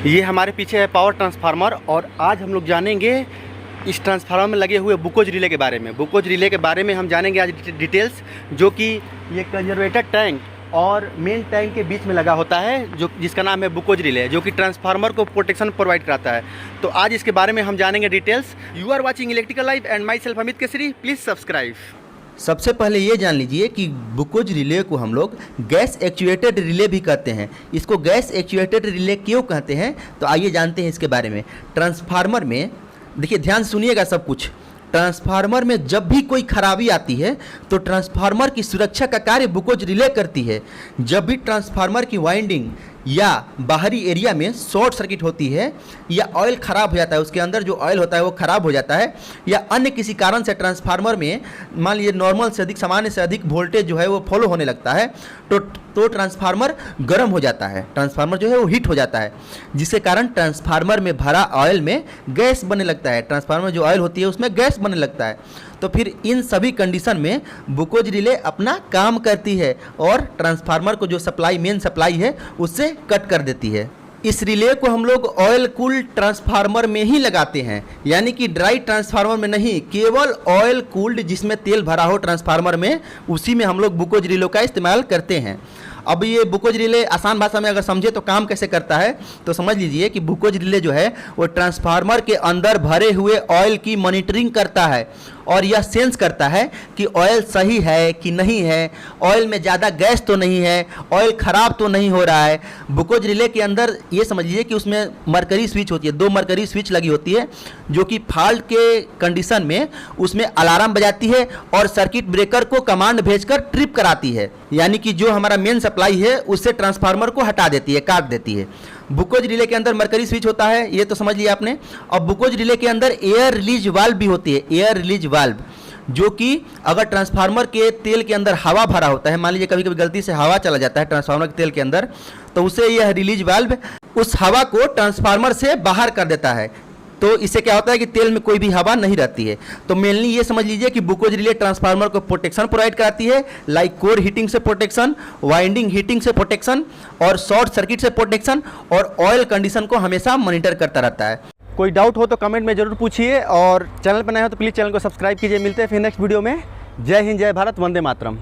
ये हमारे पीछे है पावर ट्रांसफार्मर और आज हम लोग जानेंगे इस ट्रांसफार्मर में लगे हुए बुकोज रिले के बारे में। बुकोज रिले के बारे में हम जानेंगे आज डिटेल्स, जो कि ये कंजर्वेटर टैंक और मेन टैंक के बीच में लगा होता है, जो जिसका नाम है बुकोज रिले, जो कि ट्रांसफार्मर को प्रोटेक्शन प्रोवाइड कराता है। तो आज इसके बारे में हम जानेंगे details. You are watching electrical live and myself Amit Kesari, please subscribe. सबसे पहले ये जान लीजिए कि बुकोज रिले को हम लोग गैस एक्चुएटेड रिले भी कहते हैं। इसको गैस एक्चुएटेड रिले क्यों कहते हैं, तो आइए जानते हैं इसके बारे में। ट्रांसफार्मर में देखिए, ध्यान सुनिएगा सब कुछ। ट्रांसफार्मर में जब भी कोई खराबी आती है तो ट्रांसफार्मर की सुरक्षा का कार्य बुकोज रिले करती है। जब भी ट्रांसफार्मर की वाइंडिंग या बाहरी एरिया में शॉर्ट सर्किट होती है या ऑयल ख़राब हो जाता है, उसके अंदर जो ऑयल होता है वो ख़राब हो जाता है, या अन्य किसी कारण से ट्रांसफार्मर में मान लीजिए नॉर्मल से अधिक, सामान्य से अधिक वोल्टेज जो है वो फॉलो होने लगता है, तो ट्रांसफार्मर गर्म हो जाता है, ट्रांसफार्मर जो है वो हीट हो जाता है, जिसके कारण ट्रांसफार्मर में भरा ऑयल में गैस बनने लगता है। ट्रांसफार्मर जो ऑयल होती है उसमें गैस बनने लगता है। तो फिर इन सभी कंडीशन में बुकोज रिले अपना काम करती है और ट्रांसफार्मर को जो सप्लाई, मेन सप्लाई है, उससे कट कर देती है। इस रिले को हम लोग ऑयल कूल्ड ट्रांसफार्मर में ही लगाते हैं, यानी कि ड्राई ट्रांसफार्मर में नहीं, केवल ऑयल कूल्ड जिसमें तेल भरा हो ट्रांसफार्मर में, उसी में हम लोग बुकोज रिले का इस्तेमाल करते हैं। अब ये बुकोज रिले आसान भाषा में अगर समझे तो काम कैसे करता है, तो समझ लीजिए कि बुकोज रिले जो है वो ट्रांसफार्मर के अंदर भरे हुए ऑयल की मॉनिटरिंग करता है और यह सेंस करता है कि ऑयल सही है कि नहीं है, ऑयल में ज़्यादा गैस तो नहीं है, ऑयल ख़राब तो नहीं हो रहा है। बुकोज रिले के अंदर ये समझ लीजिए कि उसमें मरकरी स्विच होती है, 2 मरकरी स्विच लगी होती है, जो कि फॉल्ट के कंडीशन में उसमें अलार्म बजाती है और सर्किट ब्रेकर को कमांड भेजकर ट्रिप कराती है, यानी कि जो हमारा मेन सप्लाई है उससे ट्रांसफार्मर को हटा देती है, काट देती है। बुकोज रिले के अंदर मरकरी स्विच होता है, ये तो समझ लिया आपने। और बुकोज रिले के अंदर एयर रिलीज वाल्व भी होती है, एयर रिलीज वाल्व, जो कि अगर ट्रांसफार्मर के तेल के अंदर हवा भरा होता है, मान लीजिए कभी कभी गलती से हवा चला जाता है ट्रांसफार्मर के तेल के अंदर, तो उसे यह रिलीज वाल्व उस हवा को ट्रांसफार्मर से बाहर कर देता है। तो इससे क्या होता है कि तेल में कोई भी हवा नहीं रहती है। तो मेनली ये समझ लीजिए कि बुकोज रिले ट्रांसफार्मर को प्रोटेक्शन प्रोवाइड कराती है, लाइक कोर हीटिंग से प्रोटेक्शन, वाइंडिंग हीटिंग से प्रोटेक्शन और शॉर्ट सर्किट से प्रोटेक्शन, और ऑयल कंडीशन को हमेशा मॉनिटर करता रहता है। कोई डाउट हो तो कमेंट में ज़रूर पूछिए और चैनल पर नए हो तो प्लीज़ चैनल को सब्सक्राइब कीजिए। मिलते हैं फिर नेक्स्ट वीडियो में। जय हिंद, जय भारत, वंदे मातरम।